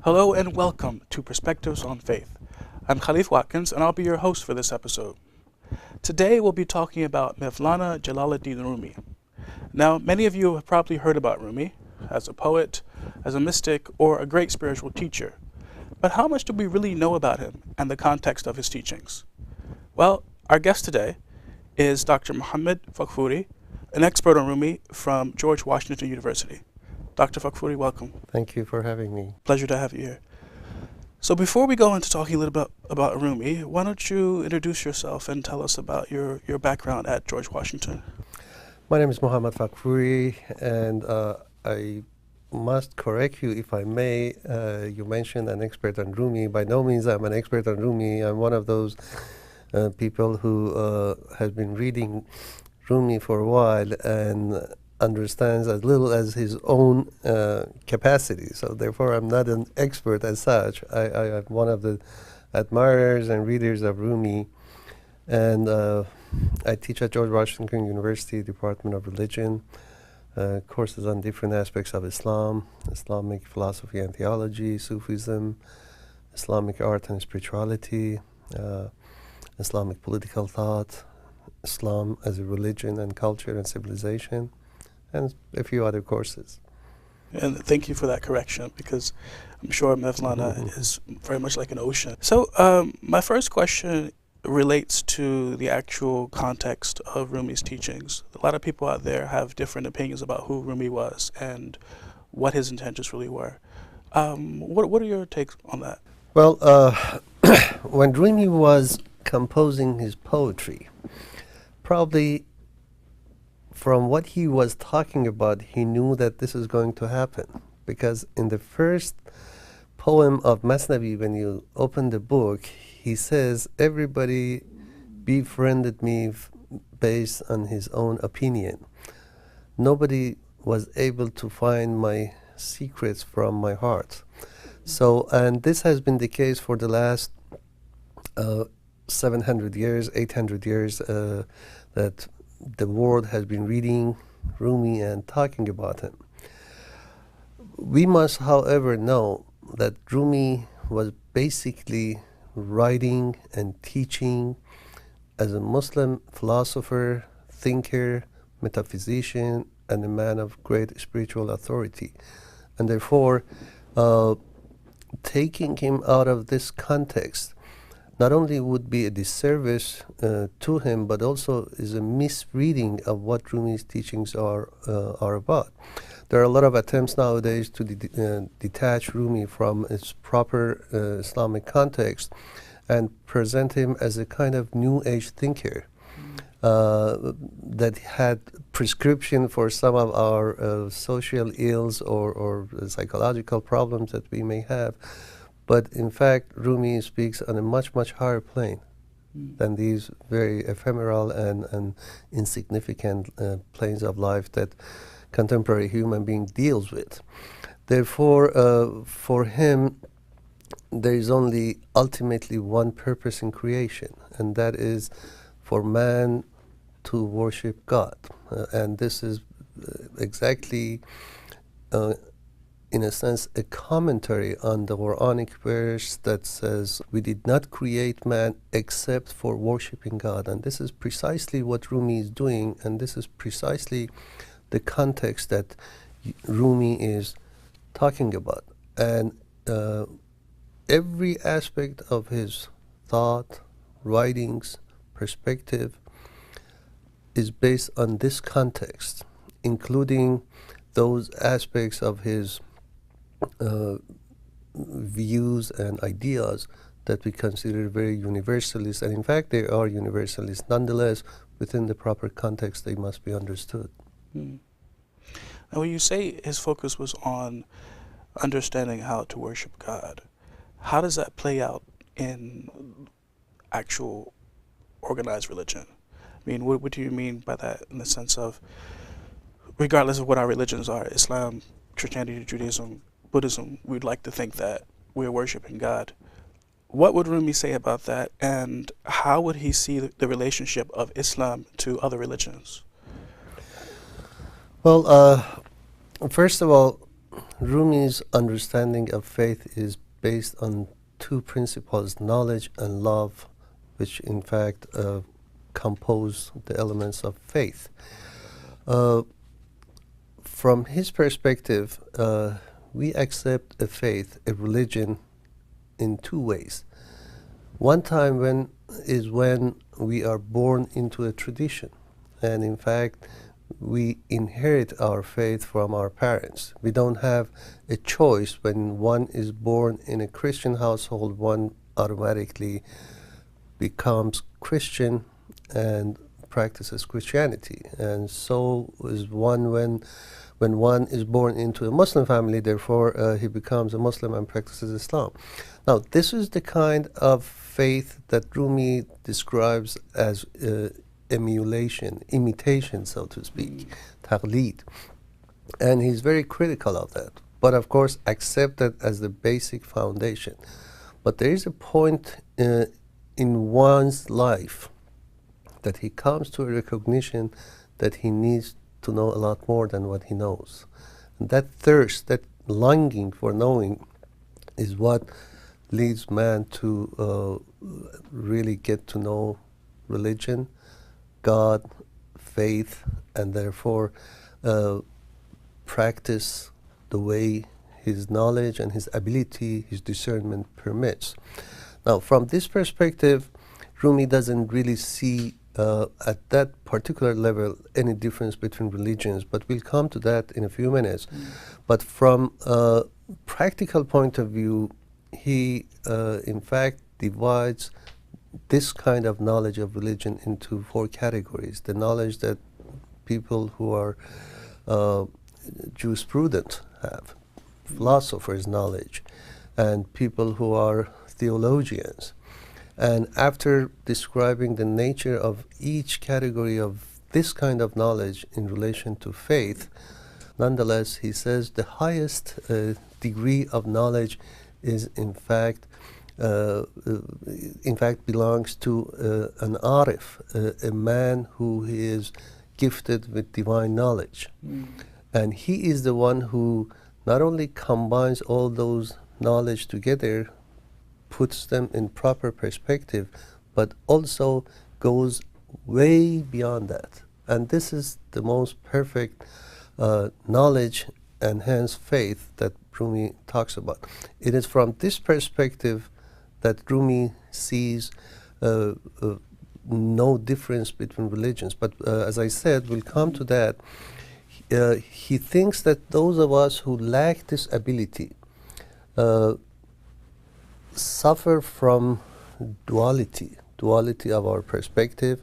Hello and welcome to Perspectives on Faith. I'm Khalif Watkins and I'll be your host for this episode. Today we'll be talking about Mevlana Jalaluddin Rumi. Now, many of you have probably heard about Rumi as a poet, as a mystic, or a great spiritual teacher. But how much do we really know about him and the context of his teachings? Well, our guest today is Dr. Muhammad Faghfoory, an expert on Rumi from George Washington University. Dr. Faghfoory, welcome. Thank you for having me. Pleasure to have you here. So before we go into talking a little bit about Rumi, why don't you introduce yourself and tell us about your background at George Washington? My name is Muhammad Faghfoory, and I must correct you if I may. You mentioned an expert on Rumi. By no means I'm an expert on Rumi. I'm one of those people who has been reading Rumi for a while and understands as little as his own capacity. So therefore I'm not an expert as such. I am one of the admirers and readers of Rumi, and I teach at George Washington University, Department of Religion, courses on different aspects of Islam, Islamic philosophy and theology, Sufism, Islamic art and spirituality, Islamic political thought, Islam as a religion and culture and civilization, and a few other courses. And thank you for that correction, because I'm sure Mevlana is very much like an ocean. So my first question relates to the actual context of Rumi's teachings. A lot of people out there have different opinions about who Rumi was and what his intentions really were. What are your takes on that? Well, when Rumi was composing his poetry, probably from what he was talking about, he knew that this is going to happen. Because in the first poem of Masnavi, when you open the book, he says, everybody befriended me based on his own opinion. Nobody was able to find my secrets from my heart. So, and this has been the case for the last 700 years, 800 years, that the world has been reading Rumi and talking about him. We must, however, know that Rumi was basically writing and teaching as a Muslim philosopher, thinker, metaphysician, and a man of great spiritual authority. And therefore, taking him out of this context not only would be a disservice to him, but also is a misreading of what Rumi's teachings are about. There are a lot of attempts nowadays to detach Rumi from its proper Islamic context and present him as a kind of New Age thinker that had prescription for some of our social ills or psychological problems that we may have. But in fact, Rumi speaks on a much, much higher plane than these very ephemeral and insignificant planes of life that contemporary human being deals with. Therefore, for him, there is only ultimately one purpose in creation, and that is for man to worship God. And this is exactly in a sense, a commentary on the Quranic verse that says, we did not create man except for worshiping God. And this is precisely what Rumi is doing, and this is precisely the context that Rumi is talking about. And every aspect of his thought, writings, perspective is based on this context, including those aspects of his views and ideas that we consider very universalist, and in fact they are universalist. Nonetheless, within the proper context, they must be understood. Now, when you say his focus was on understanding how to worship God, how does that play out in actual organized religion? I mean, what do you mean by that in the sense of, regardless of what our religions are, Islam, Christianity, Judaism, Buddhism, we'd like to think that we're worshiping God. What would Rumi say about that, and how would he see the relationship of Islam to other religions? Well, first of all, Rumi's understanding of faith is based on two principles, knowledge and love, which in fact compose the elements of faith. From his perspective, we accept a faith, a religion, in two ways. One time when we are born into a tradition, and in fact we inherit our faith from our parents. We don't have a choice. When one is born in a Christian household, one automatically becomes Christian and practices Christianity. And so is one when one is born into a Muslim family, therefore he becomes a Muslim and practices Islam. Now, this is the kind of faith that Rumi describes as emulation, imitation, so to speak, taqlid. And he's very critical of that, but of course accept that as the basic foundation. But there is a point in one's life that he comes to a recognition that he needs to know a lot more than what he knows. And that thirst, that longing for knowing is what leads man to really get to know religion, God, faith, and therefore practice the way his knowledge and his ability, his discernment permits. Now, from this perspective, Rumi doesn't really see at that particular level any difference between religions, but we'll come to that in a few minutes. But from a practical point of view, he in fact divides this kind of knowledge of religion into four categories. The knowledge that people who are jurisprudent have, philosophers' knowledge, and people who are theologians. And after describing the nature of each category of this kind of knowledge in relation to faith, nonetheless, he says the highest degree of knowledge is in fact belongs to an arif, a man who is gifted with divine knowledge. And he is the one who not only combines all those knowledge together, puts them in proper perspective, but also goes way beyond that. And this is the most perfect knowledge and hence faith that Rumi talks about. It is from this perspective that Rumi sees no difference between religions. But as I said, we'll come to that. He thinks that those of us who lack this ability suffer from duality of our perspective,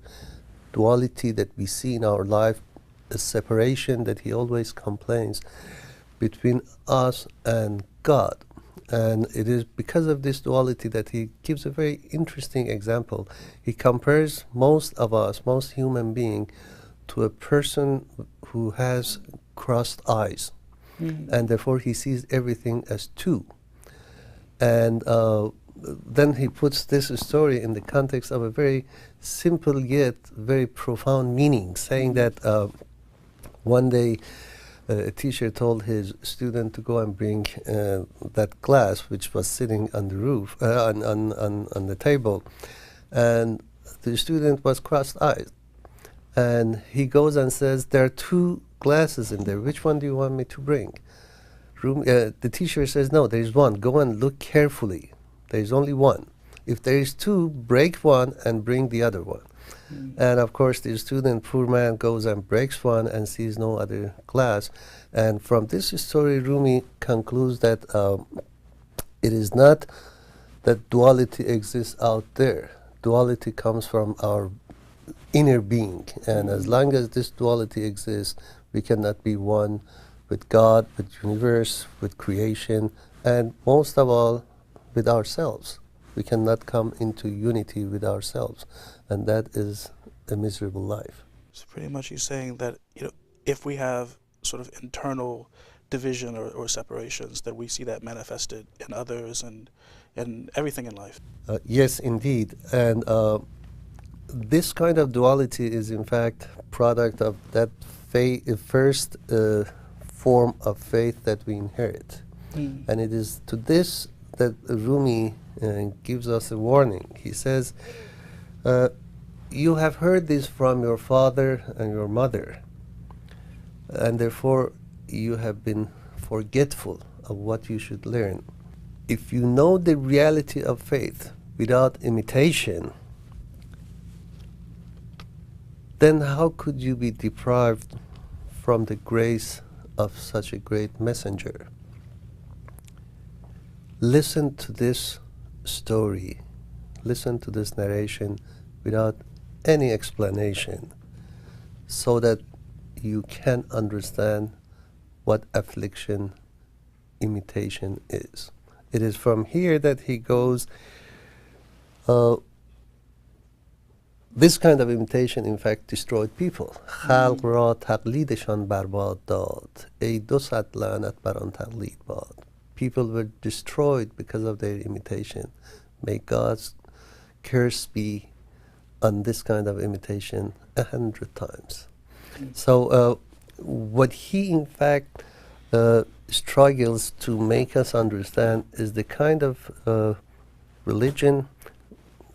duality that we see in our life, a separation that he always complains between us and God. And it is because of this duality that he gives a very interesting example. He compares most of us, most human beings, to a person who has crossed eyes. And therefore he sees everything as two. And then he puts this story in the context of a very simple yet very profound meaning, saying that one day a teacher told his student to go and bring that glass which was sitting on the roof, on the table, and the student was cross-eyed. And he goes and says, there are two glasses in there, which one do you want me to bring? The teacher says, no, there is one. Go and look carefully. There is only one. If there is two, break one and bring the other one. And of course, the student, poor man, goes and breaks one and sees no other glass. And from this story, Rumi concludes that it is not that duality exists out there. Duality comes from our inner being. And as long as this duality exists, we cannot be one with God, with universe, with creation, and most of all, with ourselves. We cannot come into unity with ourselves, and that is a miserable life. So pretty much he's saying that, if we have sort of internal division or separations, that we see that manifested in others and in everything in life. Yes, indeed. And this kind of duality is in fact product of that first form of faith that we inherit. And it is to this that Rumi gives us a warning. He says, you have heard this from your father and your mother, and therefore you have been forgetful of what you should learn. If you know the reality of faith without imitation, then how could you be deprived from the grace of such a great messenger? Listen to this story, listen to this narration without any explanation, so that you can understand what affliction imitation is. It is from here that he goes, this kind of imitation in fact destroyed people. خلق را تقلیدشان برباد داد ای 200 لعنت بر آن تقلید باد. People were destroyed because of their imitation. May God's curse be on this kind of imitation 100 times. So what he in fact struggles to make us understand is the kind of religion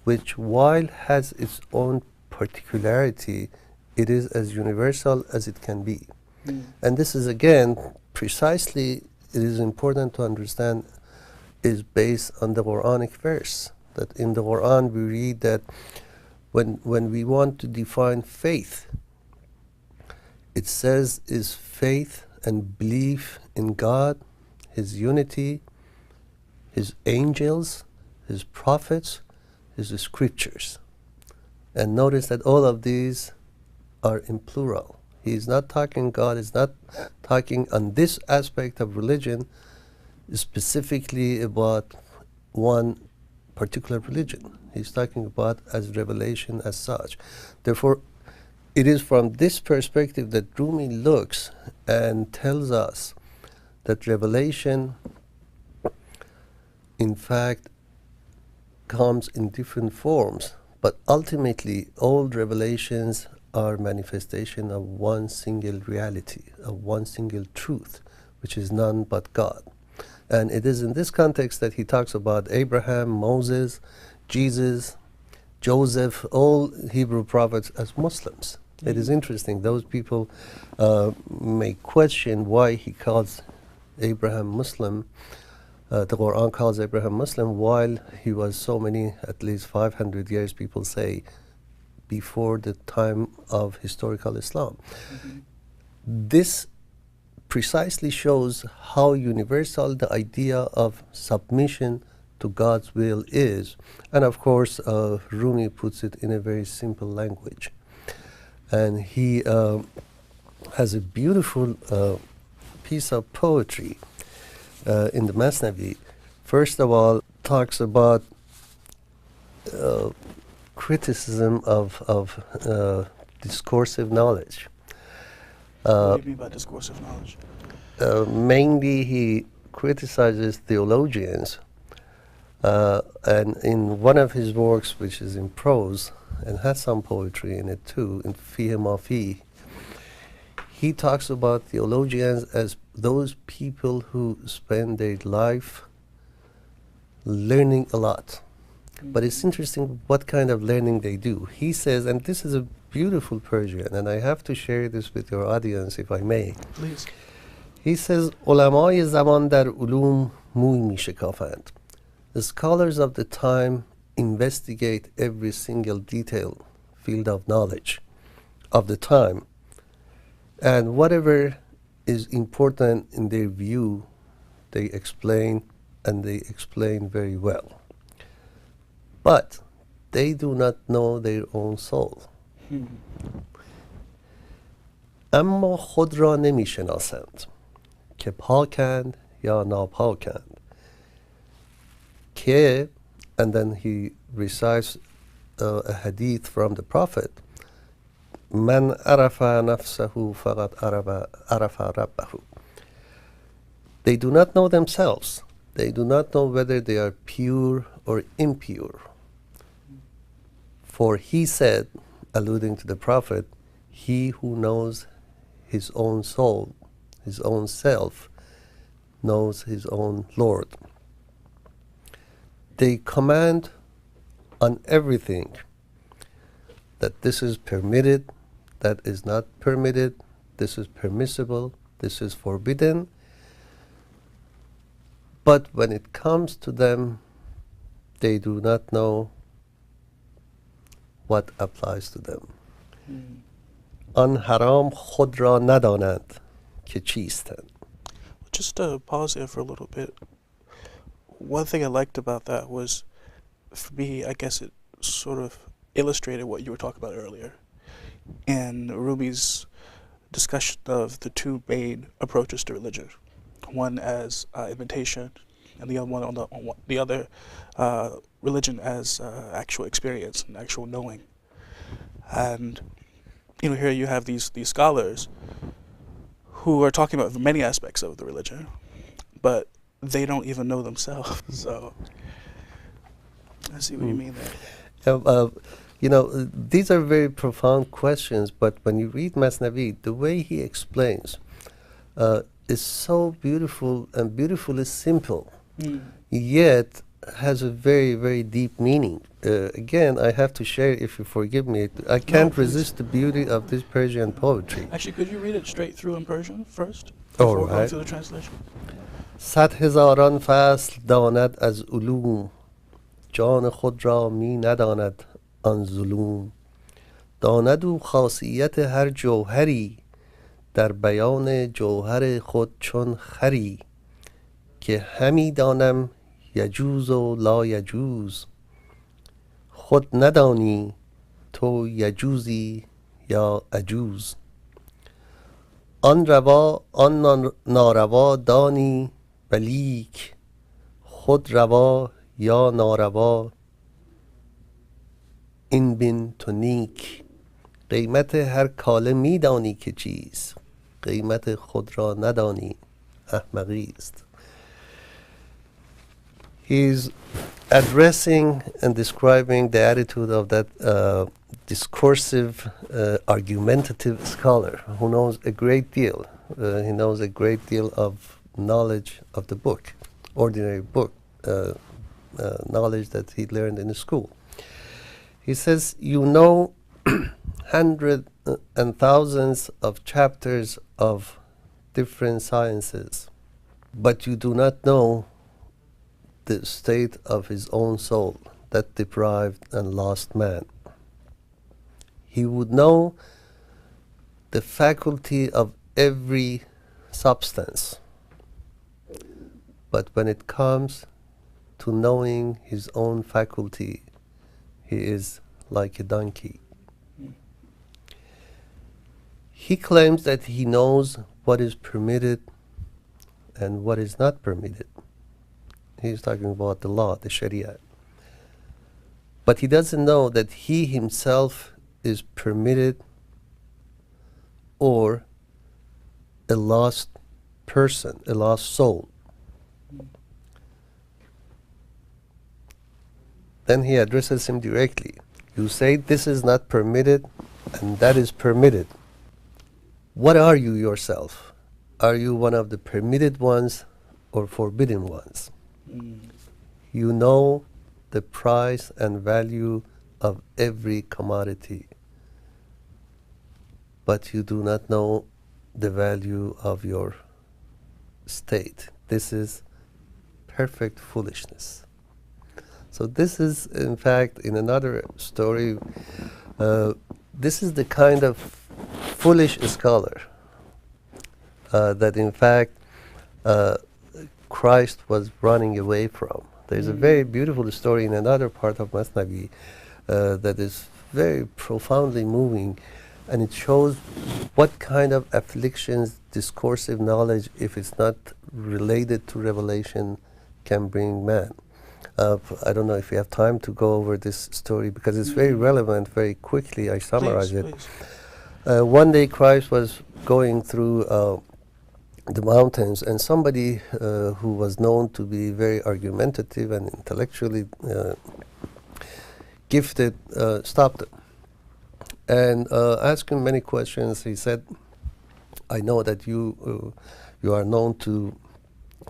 which, while has its own particularity, it is as universal as it can be. And this is again precisely, it is important to understand, is based on the Quranic verse. That in the Quran we read that when we want to define faith, it says is faith and belief in God, His unity, His angels, His prophets, His scriptures. And notice that all of these are in plural. He is not talking, God is not talking on this aspect of religion specifically about one particular religion. He's talking about as revelation as such. Therefore, it is from this perspective that Rumi looks and tells us that revelation, in fact, comes in different forms, but ultimately all revelations are manifestation of one single reality, of one single truth, which is none but God. And it is in this context that he talks about Abraham, Moses, Jesus, Joseph, all Hebrew prophets as Muslims. It is interesting, those people may question why he calls Abraham Muslim. The Quran calls Abraham Muslim while he was so many, at least 500 years, people say, before the time of historical Islam. This precisely shows how universal the idea of submission to God's will is. And of course, Rumi puts it in a very simple language. And he has a beautiful piece of poetry in the Masnavi. First of all, talks about criticism of discursive knowledge. What do you mean by discursive knowledge? Mainly he criticizes theologians, and in one of his works, which is in prose and has some poetry in it too, in Fihi Ma Fi, he talks about theologians as those people who spend their life learning a lot. But it's interesting what kind of learning they do. He says, and this is a beautiful Persian, and I have to share this with your audience if I may. Please. He says, علمای زمان در علوم موی می شکافند. The scholars of the time investigate every single detail, field of knowledge of the time. And whatever is important in their view, they explain, and they explain very well. But they do not know their own soul. اما خود را نمی شناسند که پاکند یا ناپاکند که, and then he recites a hadith from the Prophet, من عرف نفسه فقط عرف ربه. They do not know themselves. They do not know whether they are pure or impure. For he said, alluding to the Prophet, he who knows his own soul, his own self, knows his own Lord. They command on everything that this is permitted, that is not permitted, this is permissible, this is forbidden. But when it comes to them, they do not know what applies to them. آن حرام خود را نداند که چیستند. Just to pause there for a little bit. One thing I liked about that was, for me, I guess it sort of illustrated what you were talking about earlier. And Rumi's discussion of the two main approaches to religion. One as imitation, and the other one on the other religion as actual experience and actual knowing. And here you have these scholars who are talking about many aspects of the religion, but they don't even know themselves. So I see what you mean there. These are very profound questions, but when you read Masnavi, the way he explains is so beautiful and beautifully simple, yet has a very, very deep meaning. Again, I have to share, if you forgive me, I can't resist the beauty of this Persian poetry. Actually, could you read it straight through in Persian first, All before right. going through the translation? 100,000 فصل داند از علوم، جان خود را می نداند آن ظلوم. داند او خاصیت هر جوهری، در بیان جوهر خود چون خری. که همی دانم یجوز و لا یجوز، خود ندانی تو یجوزی یا عجوز. آن روا آن ناروا دانی، ولیک خود روا یا ناروا این بین تو نیک. قیمت هر کاله می دانی که چیست، قیمت خود را ندانی احمقی است. He's addressing and describing the attitude of that discursive, argumentative scholar who knows a great deal. He knows a great deal of knowledge of the book, ordinary book, knowledge that he learned in the school. He says, you know hundreds and thousands of chapters of different sciences, but you do not know the state of his own soul, that deprived and lost man. He would know the faculty of every substance, but when it comes to knowing his own faculty, he is like a donkey. He claims that he knows what is permitted and what is not permitted. He's talking about the law, the Sharia. But he doesn't know that he himself is permitted or a lost person, a lost soul. Then he addresses him directly. You say this is not permitted and that is permitted. What are you yourself? Are you one of the permitted ones or forbidden ones? You know the price and value of every commodity, but you do not know the value of your state. This is perfect foolishness. So this is, in fact, in another story, this is the kind of foolish scholar that, in fact, Christ was running away from. There's a very beautiful story in another part of Masnavi that is very profoundly moving, and it shows what kind of afflictions discursive knowledge, if it's not related to revelation, can bring man. I don't know if you have time to go over this story because it's very relevant. Very quickly, I summarize it. One day Christ was going through the mountains, and somebody who was known to be very argumentative and intellectually gifted stopped him and asked him many questions. He said, I know that you are known to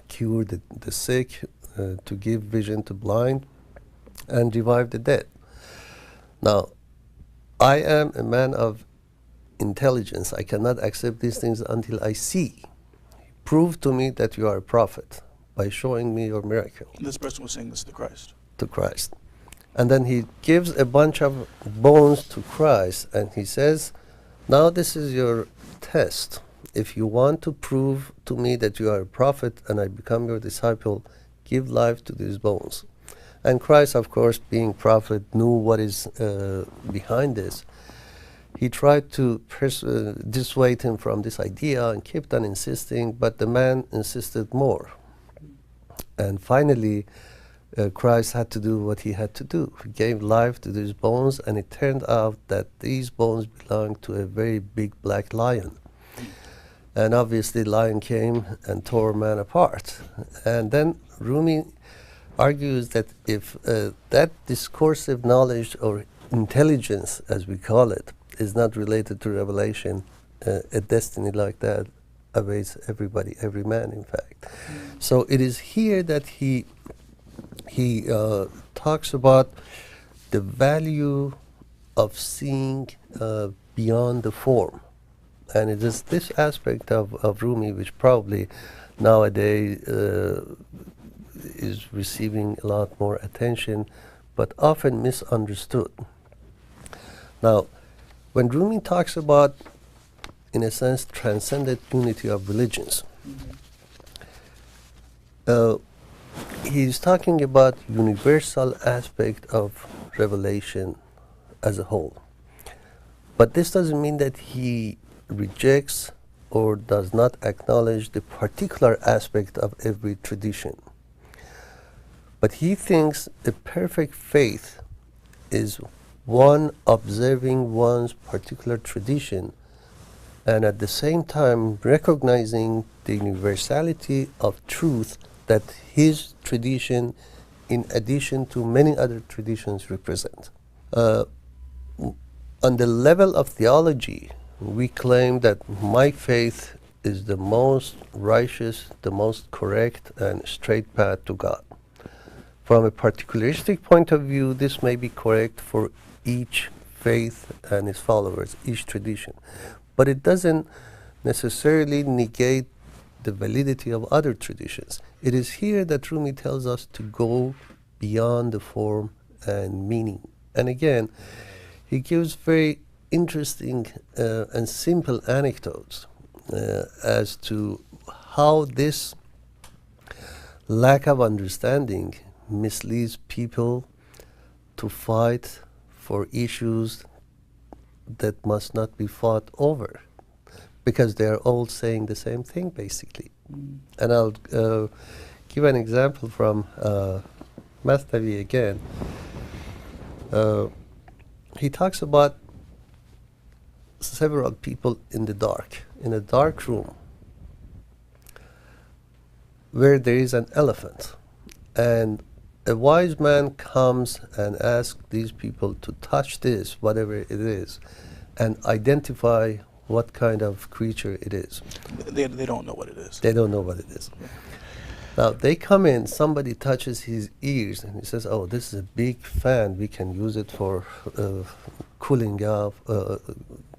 cure the sick, to give vision to blind, and revive the dead. Now, I am a man of intelligence. I cannot accept these things until I see. Prove to me that you are a prophet by showing me your miracle. This person was saying this to Christ. To Christ. And then he gives a bunch of bones to Christ, and he says, now this is your test. If you want to prove to me that you are a prophet and I become your disciple, give life to these bones. And Christ, of course, being prophet, knew what is behind this. He tried to dissuade him from this idea and kept on insisting, but the man insisted more. And finally, Christ had to do what he had to do. He gave life to these bones, and it turned out that these bones belonged to a very big black lion. And obviously, lion came and tore man apart. And then Rumi argues that if that discursive knowledge or intelligence, as we call it, is not related to revelation, a destiny like that awaits everybody, every man, in fact. So it is here that he talks about the value of seeing beyond the form. And it is this aspect of Rumi which probably nowadays is receiving a lot more attention, but often misunderstood. Now, when Rumi talks about, in a sense, transcendent unity of religions, he's talking about universal aspect of revelation as a whole. But this doesn't mean that he rejects or does not acknowledge the particular aspect of every tradition. But he thinks the perfect faith is one observing one's particular tradition and at the same time recognizing the universality of truth that his tradition, in addition to many other traditions, represent. On the level of theology, we claim that my faith is the most righteous, the most correct and straight path to God. From a particularistic point of view, this may be correct for each faith and its followers, each tradition. But it doesn't necessarily negate the validity of other traditions. It is here that Rumi tells us to go beyond the form and meaning. And again, he gives very interesting and simple anecdotes as to how this lack of understanding misleads people to fight for issues that must not be fought over, because they're all saying the same thing, basically. And I'll give an example from Mastavi again. He talks about several people in a dark room, where there is an elephant. And a wise man comes and asks these people to touch this, whatever it is, and identify what kind of creature it is. They don't know what it is. They don't know what it is. Now, they come in, somebody touches his ears, and he says, oh, this is a big fan. We can use it for cooling off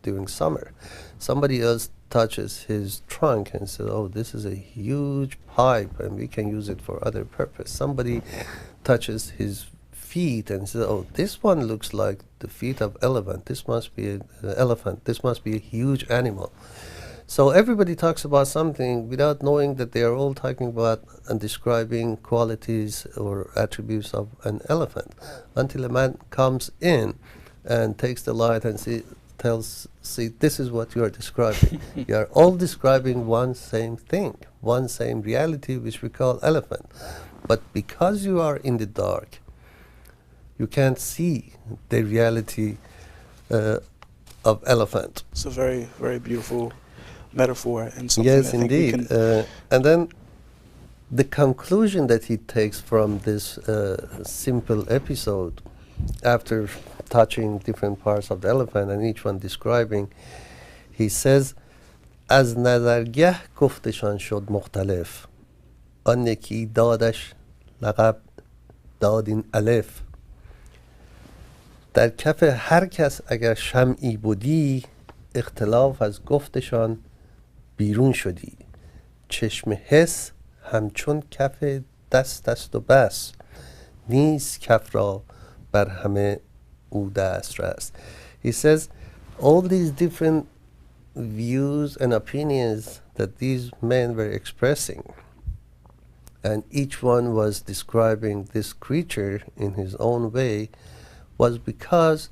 during summer. Somebody else touches his trunk and says, oh, this is a huge pipe, and we can use it for other purpose. Somebody touches his feet and says, oh, this one looks like the feet of elephant. This must be an elephant. This must be a huge animal. So everybody talks about something without knowing that they are all talking about and describing qualities or attributes of an elephant, until a man comes in and takes the light and tells, see, this is what you are describing. You are all describing one same thing, one same reality, which we call elephant. But because you are in the dark, you can't see the reality of elephant. It's a very, very beautiful metaphor and something. Yes, I think indeed. And then the conclusion that he takes from this simple episode, after touching different parts of the elephant and each one describing, he says, از نظرگه گفتشان شد مختلف آن یکی دادش لقب دادین الف در کف هر کس اگر شمعی بودی اختلاف از گفتشان بیرون شدی چشم حس همچون کف دست است و بس نیست کف را بر همه او دست رست. He says all these different views and opinions that these men were expressing, and each one was describing this creature in his own way, was because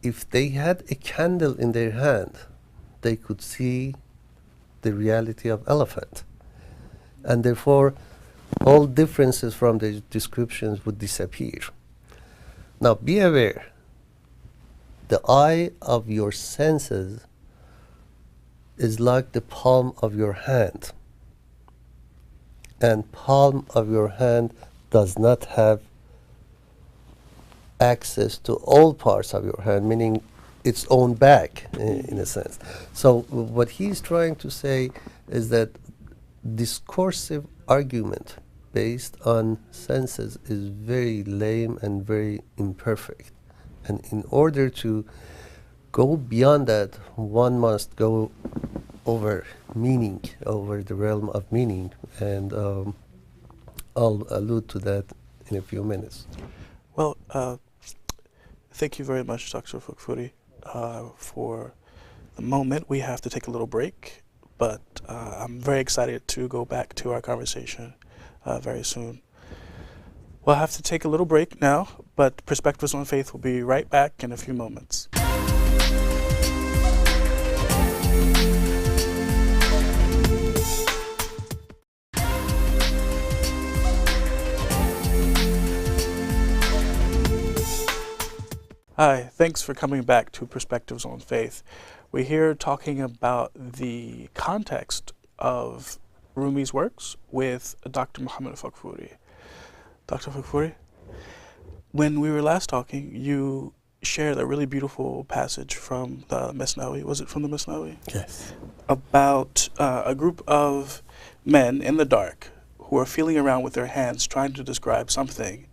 if they had a candle in their hand, they could see the reality of elephant. And therefore, all differences from the descriptions would disappear. Now, be aware, the eye of your senses is like the palm of your hand. And palm of your hand does not have access to all parts of your hand, meaning its own back, in a sense. So what he's trying to say is that discursive argument based on senses is very lame and very imperfect. And in order to go beyond that, one must go over meaning, over the realm of meaning. And I'll allude to that in a few minutes. Well, thank you very much, Dr. Faghfoory, for the moment. We have to take a little break, but I'm very excited to go back to our conversation very soon. We'll have to take a little break now, but Perspectives on Faith will be right back in a few moments. Hi, thanks for coming back to Perspectives on Faith. We're here talking about the context of Rumi's works with Dr. Muhammad Faghfoory. Dr. Faghfoory, when we were last talking, you shared a really beautiful passage from the Mesnawi. Was it from the Mesnawi? Yes. About a group of men in the dark who are feeling around with their hands trying to describe something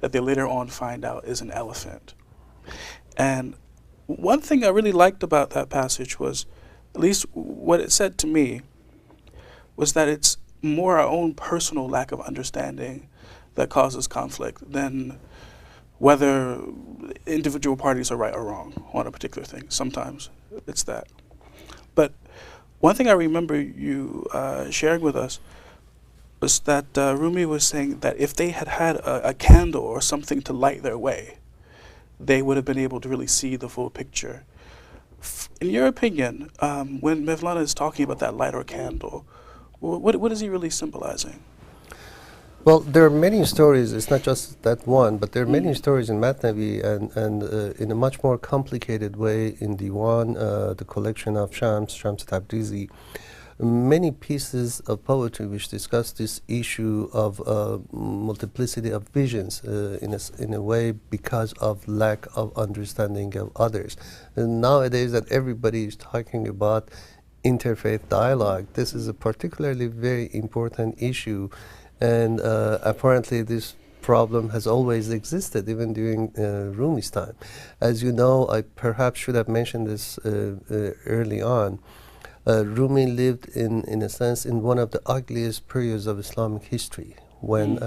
that they later on find out is an elephant. And one thing I really liked about that passage was, at least what it said to me, was that it's more our own personal lack of understanding that causes conflict than whether individual parties are right or wrong on a particular thing. Sometimes it's that. But one thing I remember you sharing with us was that Rumi was saying that if they had had a candle or something to light their way, they would have been able to really see the full picture. In your opinion, when Mevlana is talking about that light or candle, what is he really symbolizing? Well, there are many stories. It's not just that one, but there are many stories in Matnavi and in a much more complicated way in Diwan, the collection of Shams Tabrizi. Many pieces of poetry which discuss this issue of multiplicity of visions in a way because of lack of understanding of others. And nowadays that everybody is talking about interfaith dialogue, this is a particularly very important issue, and apparently this problem has always existed even during Rumi's time. As you know, I perhaps should have mentioned this early on. Rumi lived in a sense in one of the ugliest periods of Islamic history, when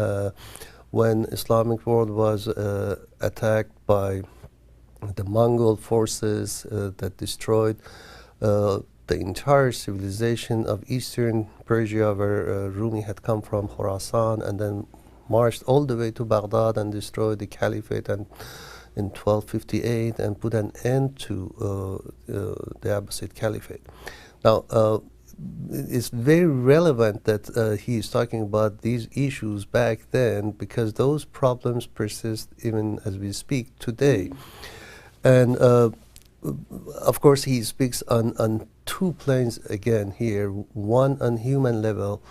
Islamic world was attacked by the Mongol forces that destroyed the entire civilization of Eastern Persia, where Rumi had come from, Khorasan, and then marched all the way to Baghdad and destroyed the caliphate in 1258 and put an end to the Abbasid caliphate. Now, it's very relevant that he is talking about these issues back then, because those problems persist even as we speak today. And of course, he speaks on two planes again here, one on human level,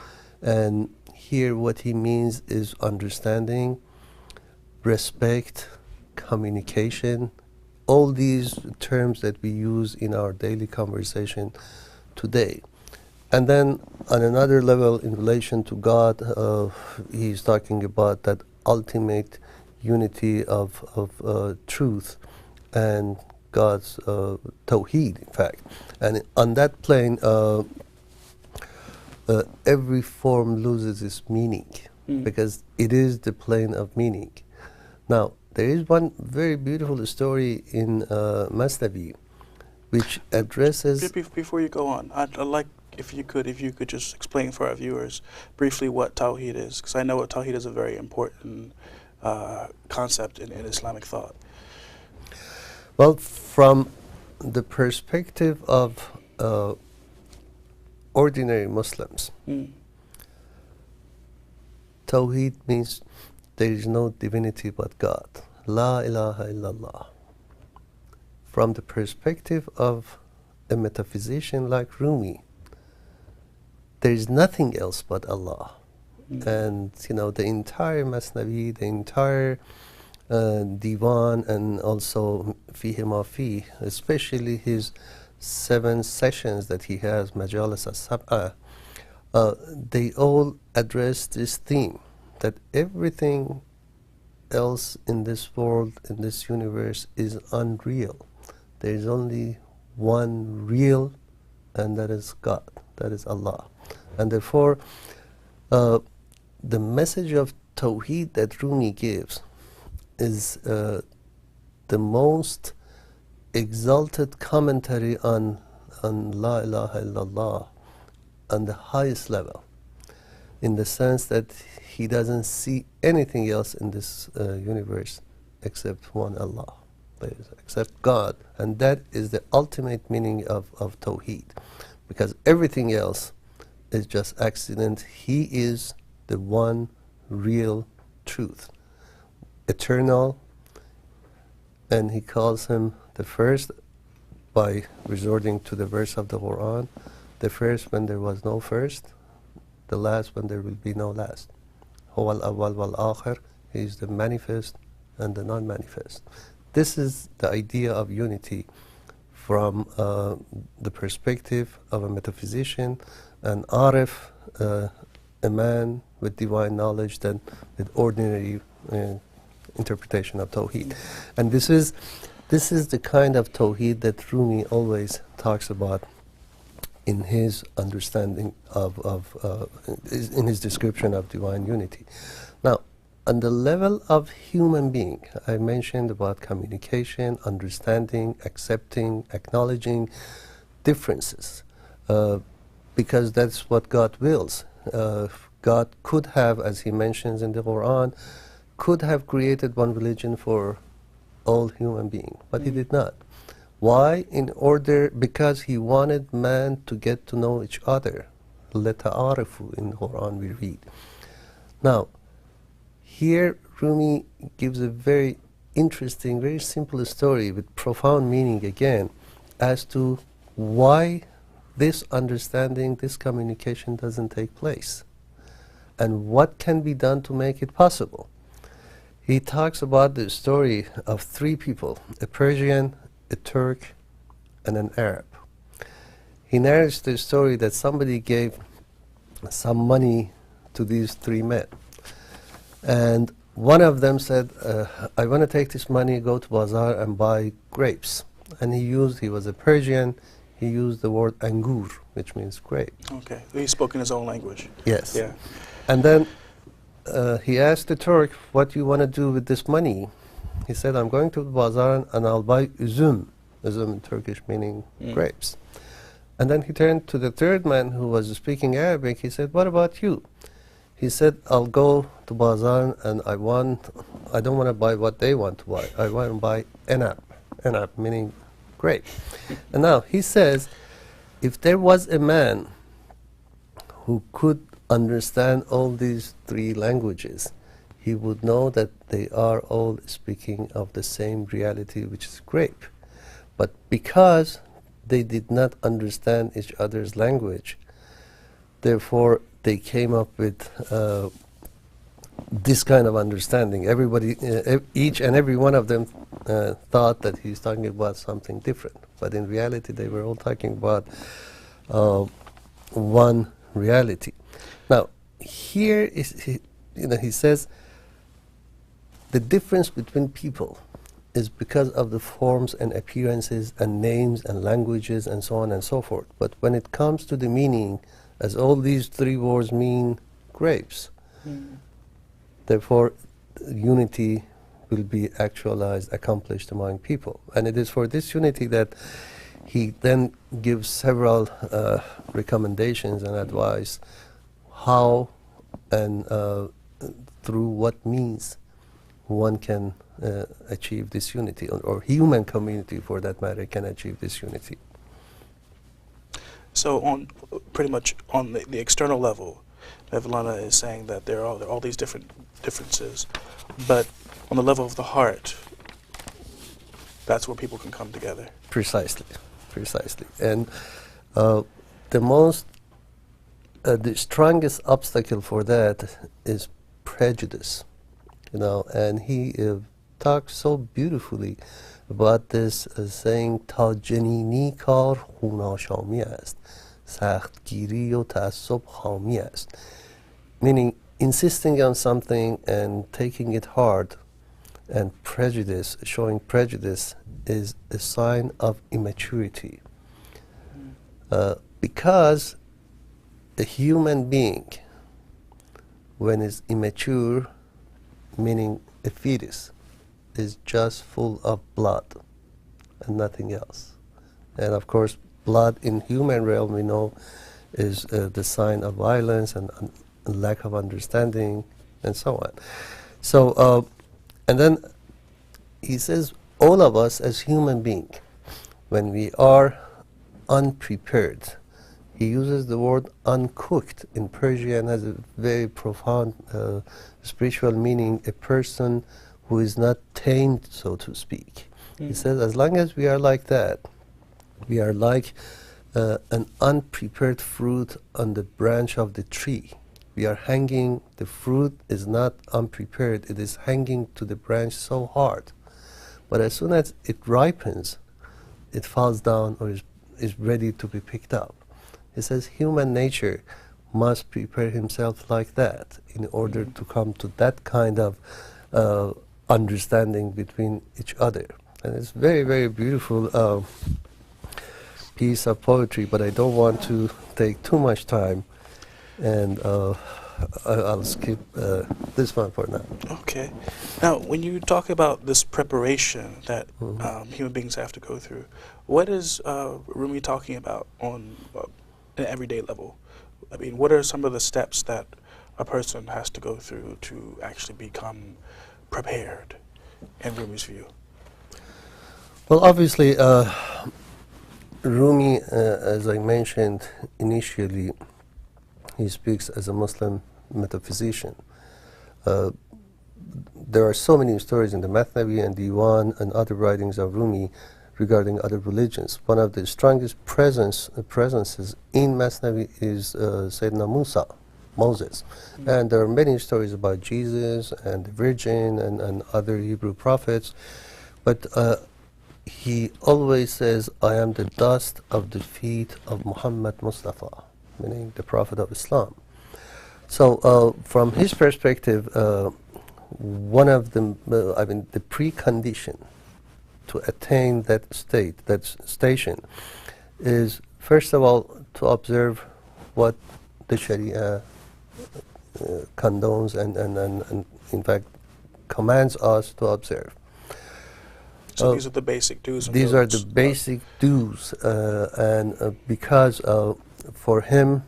and here what he means is understanding, respect, communication, all these terms that we use in our daily conversation today. And then on another level, in relation to God, he's talking about that ultimate unity of truth and God's Tawheed, in fact. And on that plane, every form loses its meaning because it is the plane of meaning. Now, there is one very beautiful story in Masnavi which addresses... Before you go on, I'd like, if you could just explain for our viewers briefly what Tawheed is, because I know that Tawheed is a very important concept in Islamic thought. Well, from the perspective of ordinary Muslims, Tawheed means there is no divinity but God. La ilaha illallah. From the perspective of a metaphysician like Rumi, there is nothing else but Allah. And the entire Masnavi, the entire Divan, and also Fihi Ma Fi, especially his 7 sessions that he has, Majalis as-Sab'a, they all address this theme, that everything else in this world, in this universe, is unreal. There is only one real, and that is God, that is Allah. And therefore, the message of Tawheed that Rumi gives is the most exalted commentary on La ilaha illallah on the highest level, in the sense that he doesn't see anything else in this universe except one Allah, except God. And that is the ultimate meaning of Tawheed, because everything else is just accident. He is the one real truth, eternal, and he calls him the first by resorting to the verse of the Quran, the first when there was no first, the last when there will be no last. Huwa al-awwal wal-akhir, he is the manifest and the non-manifest. This is the idea of unity from the perspective of a metaphysician, an arif, a man with divine knowledge than with ordinary interpretation of Tawheed. And this is the kind of Tawheed that Rumi always talks about in his understanding in his description of divine unity. Now, on the level of human being, I mentioned about communication, understanding, accepting, acknowledging differences, because that's what God wills. God could have, as he mentions in the Quran, could have created one religion for all human beings, but he did not. Why? Because he wanted man to get to know each other. لَتَعَارَفُوا in the Quran we read. Now, here Rumi gives a very interesting, very simple story with profound meaning again as to why this understanding, this communication doesn't take place, and what can be done to make it possible. He talks about the story of 3 people, a Persian, a Turk, and an Arab. He narrates the story that somebody gave some money to these 3 men. And one of them said, I want to take this money, go to bazaar and buy grapes. And he was a Persian, he used the word angur, which means grape. Okay, he spoke in his own language. Yes. Yeah. And then he asked the Turk, what do you want to do with this money? He said, I'm going to the bazaar and I'll buy üzüm. Üzüm in Turkish meaning grapes. And then he turned to the third man who was speaking Arabic. He said, what about you? He said, I'll go to bazaar and I don't want to buy what they want to buy. I want to buy enab. Enab meaning grape. And now he says, if there was a man who could understand all these 3 languages, he would know that they are all speaking of the same reality, which is grape. But because they did not understand each other's language, therefore they came up with this kind of understanding. Everybody, each and every one of them thought that he's talking about something different. But in reality, they were all talking about one reality. Now, here is, he says, the difference between people is because of the forms and appearances and names and languages and so on and so forth. But when it comes to the meaning, as all these three words mean grapes, therefore unity will be actualized, accomplished among people. And it is for this unity that he then gives several recommendations and advice how and through what means one can achieve this unity, or human community for that matter can achieve this unity. So on pretty much on the external level, Mevlana is saying that there are all these differences, but on the level of the heart, that's where people can come together. Precisely. And the strongest obstacle for that is prejudice, and he talks so beautifully about this, saying تا جنینی کار خوناشامی است سختگیری و تعصب خامی است, meaning insisting on something and taking it hard and prejudice, showing prejudice, is a sign of immaturity. Because a human being, when is immature, meaning a fetus, is just full of blood and nothing else. And of course, blood in human realm, we know, is the sign of violence and lack of understanding and so on. So, and then he says, all of us as human beings, when we are unprepared, he uses the word uncooked in Persian, has a very profound spiritual meaning, a person who is not tamed, so to speak. He says, as long as we are like that, we are like an unprepared fruit on the branch of the tree. We are hanging, the fruit is not unprepared, it is hanging to the branch so hard. But as soon as it ripens, it falls down or is ready to be picked up. He says human nature must prepare himself like that in order to come to that kind of understanding between each other. And it's very, very beautiful piece of poetry, but I don't want to take too much time, and I'll skip this one for now. Okay. Now, when you talk about this preparation that human beings have to go through, what is Rumi talking about on an everyday level? I mean, what are some of the steps that a person has to go through to actually become prepared, in Rumi's view? Well, obviously, Rumi, as I mentioned initially, he speaks as a Muslim metaphysician. There are so many stories in the Mathnavi and Diwan and other writings of Rumi regarding other religions. One of the strongest presences in Masnavi is Sayyidina Musa, Moses. And there are many stories about Jesus and the Virgin and other Hebrew prophets. But he always says, I am the dust of the feet of Muhammad Mustafa, meaning the Prophet of Islam. So from his perspective, one of the, the precondition to attain that state, that station, is first of all to observe what the Sharia condones and in fact commands us to observe. So these are the basic do's and These don'ts. are the basic do's, and because for him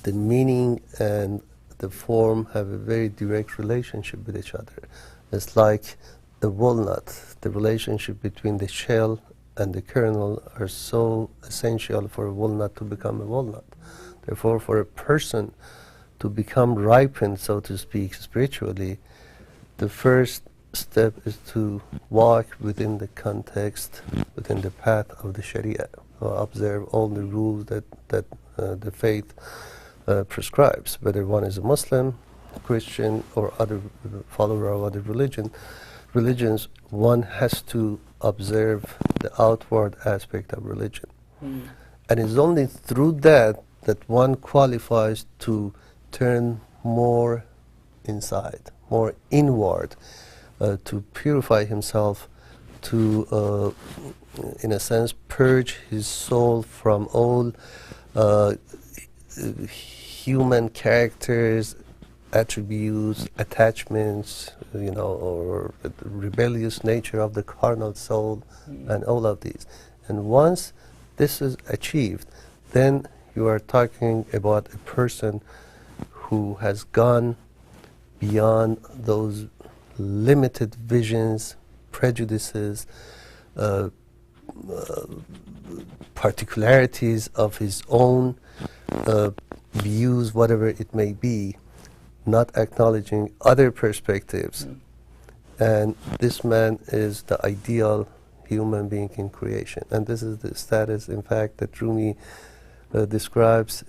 the meaning and the form have a very direct relationship with each other. It's like the walnut, the relationship between the shell and the kernel are so essential for a walnut to become a walnut. Therefore, for a person to become ripened, so to speak, spiritually, the first step is to walk within the context, within the path of the Sharia, observe all the rules that the faith prescribes, whether one is a Muslim, Christian, or other follower of other religions, one has to observe the outward aspect of religion. And it's only through that that one qualifies to turn more inside, more inward, to purify himself, to, in a sense, purge his soul from all human characters, attributes, attachments, or the rebellious nature of the carnal soul, and all of these. And once this is achieved, then you are talking about a person who has gone beyond those limited visions, prejudices, particularities of his own views, whatever it may be, not acknowledging other perspectives. And this man is the ideal human being in creation. And this is the status, in fact, that Rumi describes,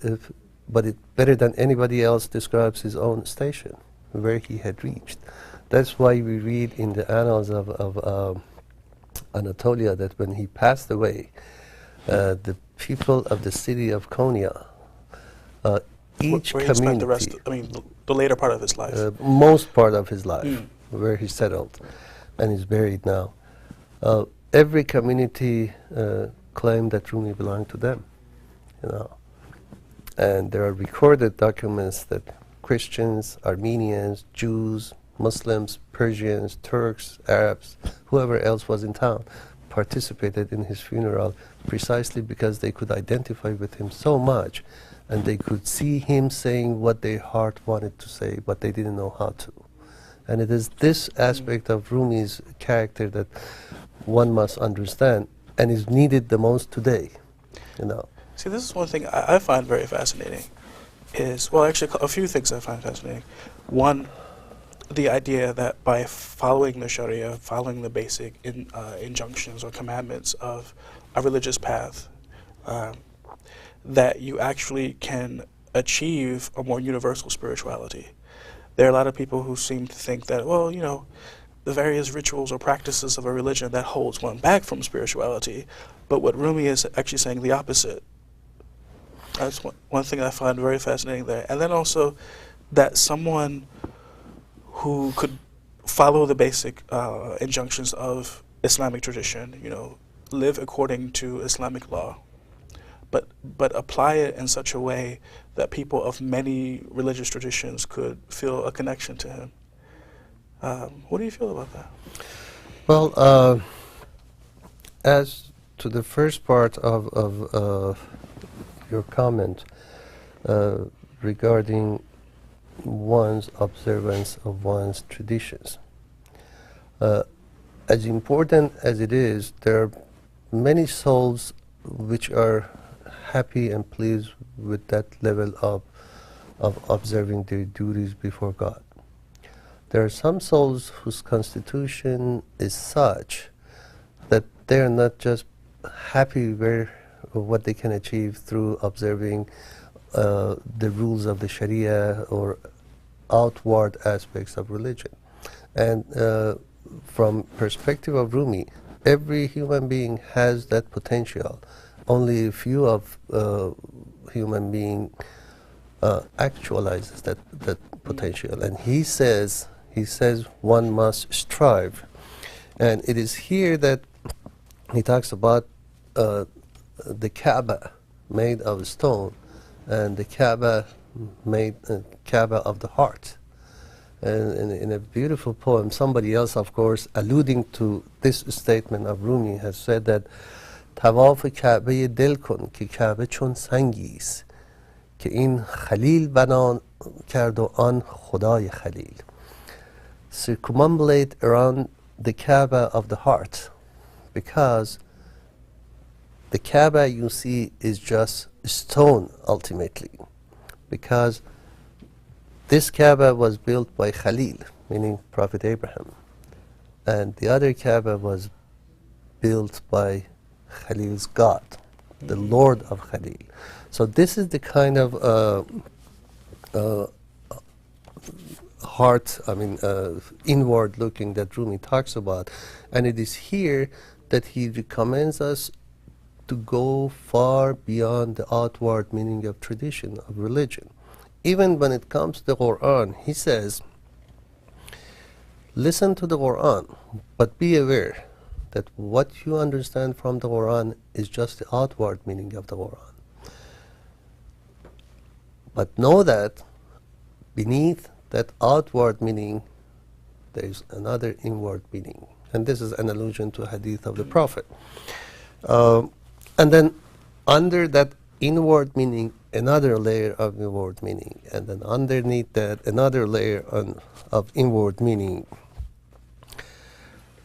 but it better than anybody else describes his own station, where he had reached. That's why we read in the annals of Anatolia that when he passed away, the people of the city of Konya, each where community, he spent the rest, the later part of his life. Most part of his life, where he settled and is buried now. Every community claimed that Rumi belonged to them, And there are recorded documents that Christians, Armenians, Jews, Muslims, Persians, Turks, Arabs, whoever else was in town, participated in his funeral precisely because they could identify with him so much, and they could see him saying what their heart wanted to say, but they didn't know how to. And it is this aspect of Rumi's character that one must understand and is needed the most today. See, this is one thing I find very fascinating. Well, actually, a few things I find fascinating. One, the idea that by following the Sharia, following the basic injunctions or commandments of a religious path, that you actually can achieve a more universal spirituality. There are a lot of people who seem to think that, well, the various rituals or practices of a religion, that holds one back from spirituality. But what Rumi is actually saying the opposite. That's one thing I find very fascinating there. And then also that someone who could follow the basic injunctions of Islamic tradition, live according to Islamic law, but apply it in such a way that people of many religious traditions could feel a connection to him. What do you feel about that? Well, as to the first part of your comment regarding one's observance of one's traditions, as important as it is, there are many souls which are happy and pleased with that level of observing their duties before God. There are some souls whose constitution is such that they are not just happy with what they can achieve through observing the rules of the Sharia or outward aspects of religion. And from perspective of Rumi, every human being has that potential. Only a few of human being actualizes that potential. And he says one must strive. And it is here that he talks about the Kaaba made of stone and the Kaaba made Kaaba of the heart. And in a beautiful poem, somebody else, of course, alluding to this statement of Rumi, has said that طواف کعبه دل کن که کعبه چون سنگی است که این خلیل بنا کرد و آن خدای خلیل. Circumambulate around the Kaaba of the heart, because the Kaaba you see is just stone ultimately, because this Kaaba was built by Khalil, meaning Prophet Abraham, and the other Kaaba was built by Khalil's God, the Lord of Khalil. So this is the kind of heart, inward looking that Rumi talks about. And it is here that he recommends us to go far beyond the outward meaning of tradition, of religion. Even when it comes to the Quran, he says, listen to the Quran, but be aware that what you understand from the Quran is just the outward meaning of the Quran. But know that beneath that outward meaning, there is another inward meaning. And this is an allusion to a hadith of the Prophet. And then under that inward meaning, another layer of inward meaning. And then underneath that, another layer of inward meaning.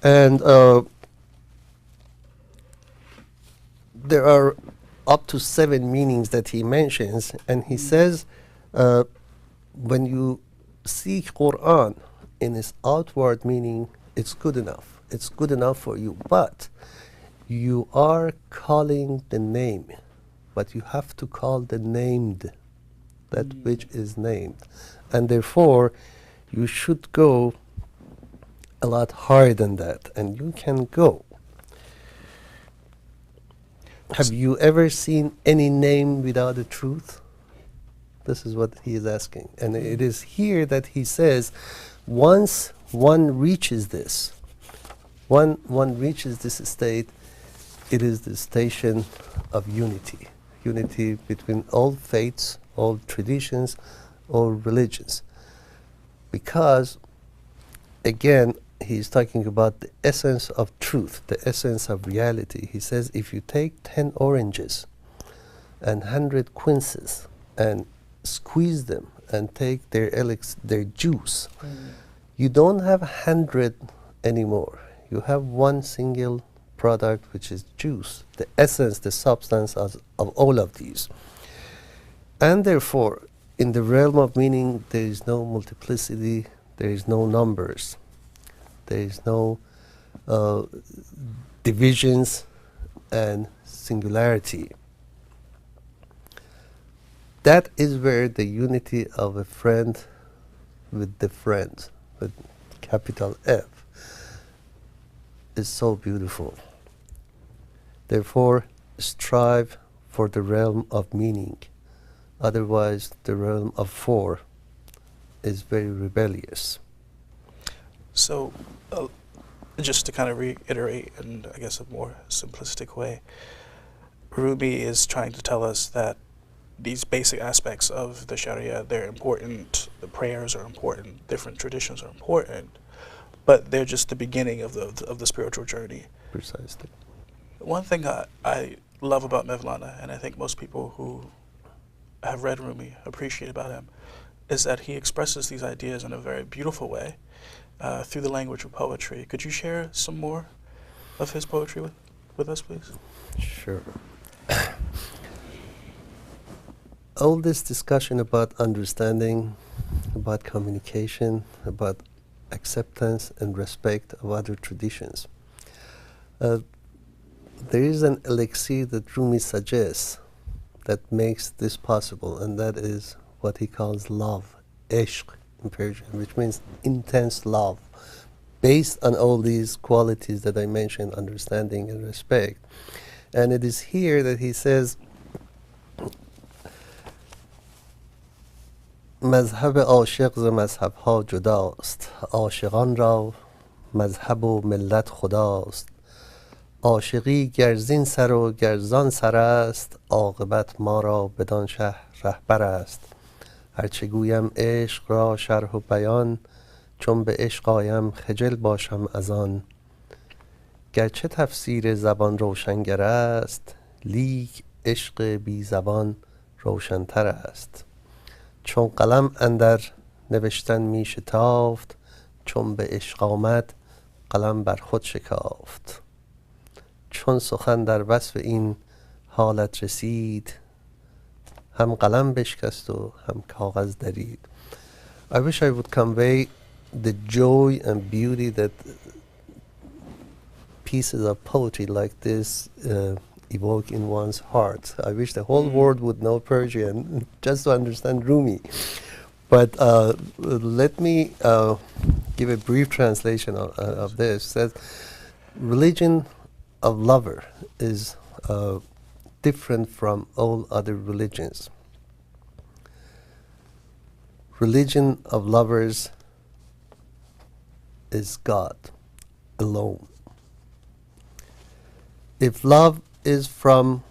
And there are up to 7 meanings that he mentions. And he says, when you see Quran in its outward meaning, it's good enough. It's good enough for you. But you are calling the name. But you have to call the named, that which is named. And therefore, you should go a lot higher than that. And you can go. Have you ever seen any name without a truth? This is what he is asking. And it is here that he says, once one reaches this, one reaches this state, it is the station of unity. Unity between all faiths, all traditions, all religions. Because, again, he's talking about the essence of truth, the essence of reality. He says, if you take 10 oranges and 100 quinces and squeeze them and take their juice, you don't have 100 anymore. You have one single product, which is juice, the essence, the substance of all of these. And therefore, in the realm of meaning, there is no multiplicity, there is no numbers, there is no divisions and singularity. That is where the unity of a friend with the friend, with capital F, is so beautiful. Therefore, strive for the realm of meaning. Otherwise, the realm of four is very rebellious. So, just to kind of reiterate in, I guess, a more simplistic way, Rumi is trying to tell us that these basic aspects of the Sharia, they're important, the prayers are important, different traditions are important, but they're just the beginning of the spiritual journey. Precisely. One thing I love about Mevlana, and I think most people who have read Rumi appreciate about him, is that he expresses these ideas in a very beautiful way through the language of poetry. Could you share some more of his poetry with us, please? Sure. All this discussion about understanding, about communication, about acceptance and respect of other traditions. There is an elixir that Rumi suggests that makes this possible, and that is what he calls love, ishq in Persian, which means intense love, based on all these qualities that I mentioned, understanding and respect. And it is here that he says, مذهب عاشق ز مذهب‌ها جداست عاشقان را مذهب و ملت خداست عاشقی گر زین سر و گر زان سر است عاقبت ما را بدان شه رهبر است هرچه گویم عشق را شرح و بیان چون به عشق آیم خجل باشم از آن گرچه تفسیر زبان روشنگر است لیک عشق بی زبان روشن‌تر است چون قلم اندر نوشتن می شتافت چون به عشق آمد قلم بر خود شکافت چون سخن در وصف این حالت رسید هم قلم بشکست و هم کاغذ درید. I wish I would convey the joy and beauty that pieces of poetry like this evoke in one's heart. I wish the whole world would know Persian just to understand Rumi. But let me give a brief translation of this. It says, religion of lover is different from all other religions. Religion of lovers is God alone. If love is from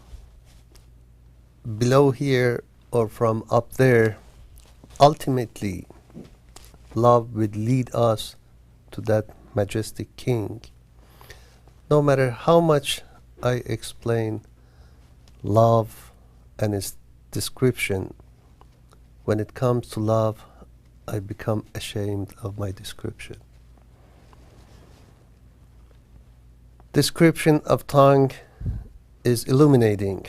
below here or from up there, ultimately love would lead us to that majestic king. No matter how much I explain love and its description, when it comes to love, I become ashamed of my description. Description of tongue is illuminating,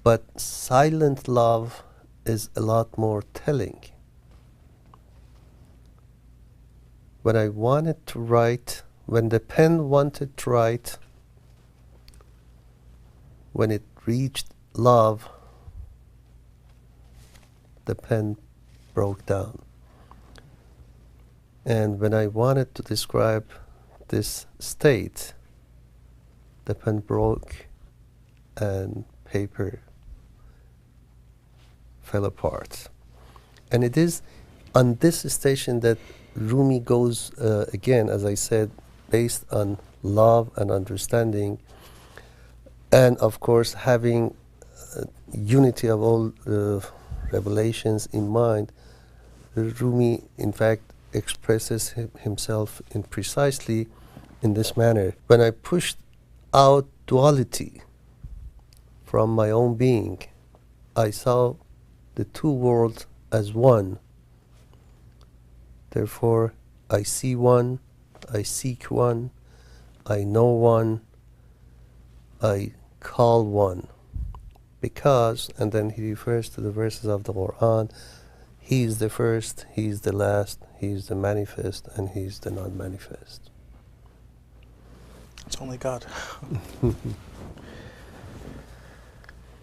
but silent love is a lot more telling. When I wanted to write, when the pen wanted to write, when it reached love, the pen broke down. And when I wanted to describe this state, the pen broke and paper fell apart. And it is on this station that Rumi goes again, as I said, based on love and understanding, and of course having unity of all revelations in mind. Rumi, in fact, expresses himself in precisely in this manner. When I pushed out duality from my own being, I saw the two worlds as one. Therefore, I see one, I seek one, I know one, I call one. Because, and then he refers to the verses of the Quran, he is the first, he is the last, he is the manifest, and he is the non-manifest. It's only God.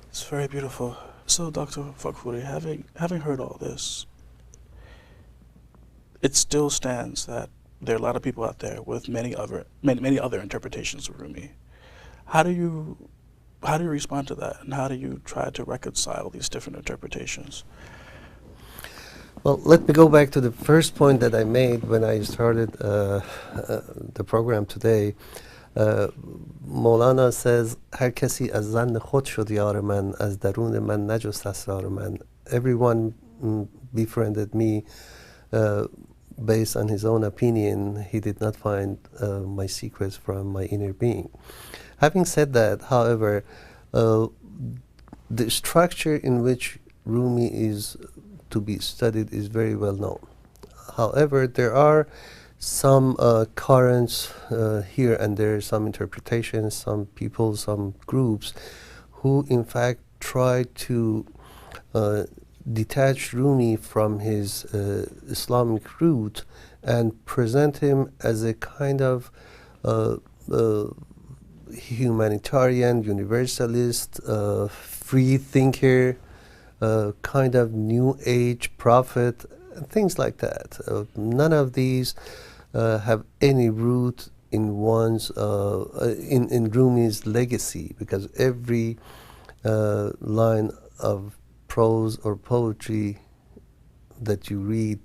It's very beautiful. So, Dr. Faghfoory, having heard all this, it still stands that there are a lot of people out there with many other interpretations of Rumi. How do you respond to that, and how do you try to reconcile these different interpretations? Well, let me go back to the first point that I made when I started the program today. مولانا says, هر کسی از ظن خود شد یار من، از درون من نجست اسرار من. Everyone befriended me based on his own opinion. He did not find my secrets from my inner being. Having said that, however, the structure in which Rumi is to be studied is very well known. However, there are some currents here and there, some interpretations, some people, some groups who in fact try to detach Rumi from his Islamic root and present him as a kind of humanitarian, universalist, free thinker, kind of new age prophet, things like that. None of these have any root in one's in Rumi's legacy, because every line of prose or poetry that you read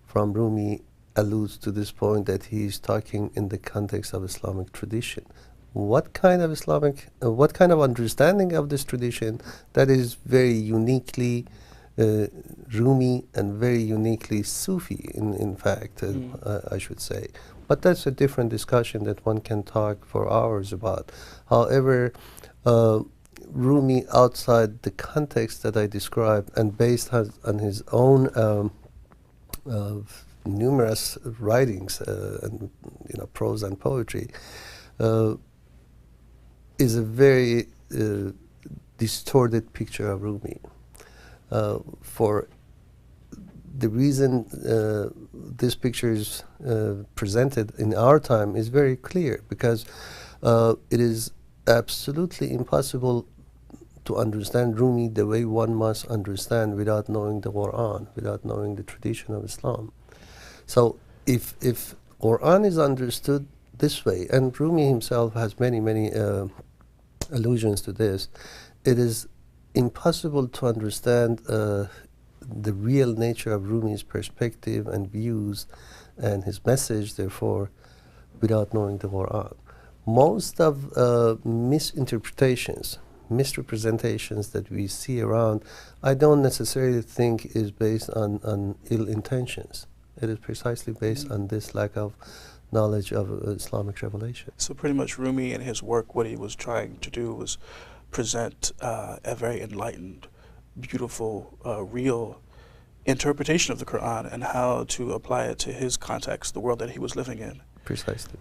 from Rumi alludes to this point, that he is talking in the context of Islamic tradition. What kind of what kind of understanding of this tradition? That is very uniquely Rumi and very uniquely Sufi, in fact, I should say. But that's a different discussion that one can talk for hours about. However, Rumi, outside the context that I described and based on his own numerous writings, and prose and poetry, is a very distorted picture of Rumi. For the reason this picture is presented in our time is very clear, because it is absolutely impossible to understand Rumi the way one must understand without knowing the Quran, without knowing the tradition of Islam. So if Quran is understood this way, and Rumi himself has many, many allusions to this. It is impossible to understand the real nature of Rumi's perspective and views and his message, therefore, without knowing the Quran. Most of misinterpretations, misrepresentations that we see around, I don't necessarily think is based on ill intentions. It is precisely based on this lack of knowledge of Islamic revelation. So pretty much Rumi in his work, what he was trying to do was present a very enlightened, beautiful, real interpretation of the Quran and how to apply it to his context, the world that he was living in. Precisely.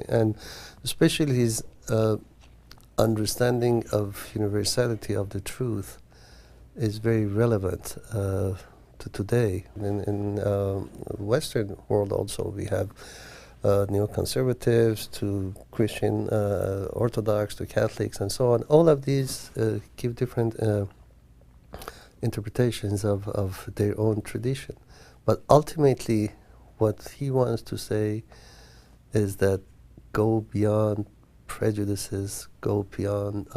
And especially his understanding of universality of the truth is very relevant to today. In Western world also we have neoconservatives to Christian Orthodox to Catholics and so on. All of these give different interpretations of their own tradition. But ultimately what he wants to say is that go beyond prejudices, go beyond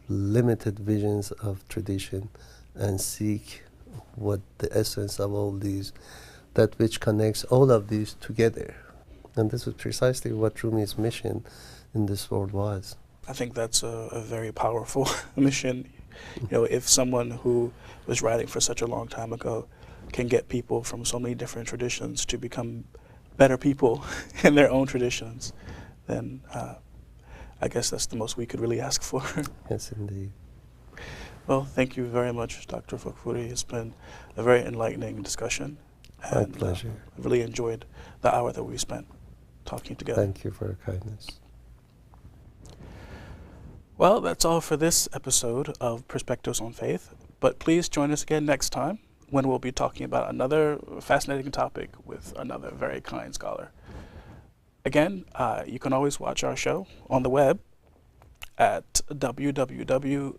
limited visions of tradition, and seek what the essence of all these, that which connects all of these together. And this is precisely what Rumi's mission in this world was. I think that's a very powerful mission. You know, if someone who was writing for such a long time ago can get people from so many different traditions to become better people in their own traditions, then I guess that's the most we could really ask for. Yes, indeed. Well, thank you very much, Dr. Faghfoory. It's been a very enlightening discussion. My And, pleasure. I really enjoyed the hour that we spent talking together. Thank you for your kindness. Well, that's all for this episode of Perspectives on Faith. But please join us again next time when we'll be talking about another fascinating topic with another very kind scholar. Again, you can always watch our show on the web at www.ebru.tv.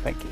Thank you.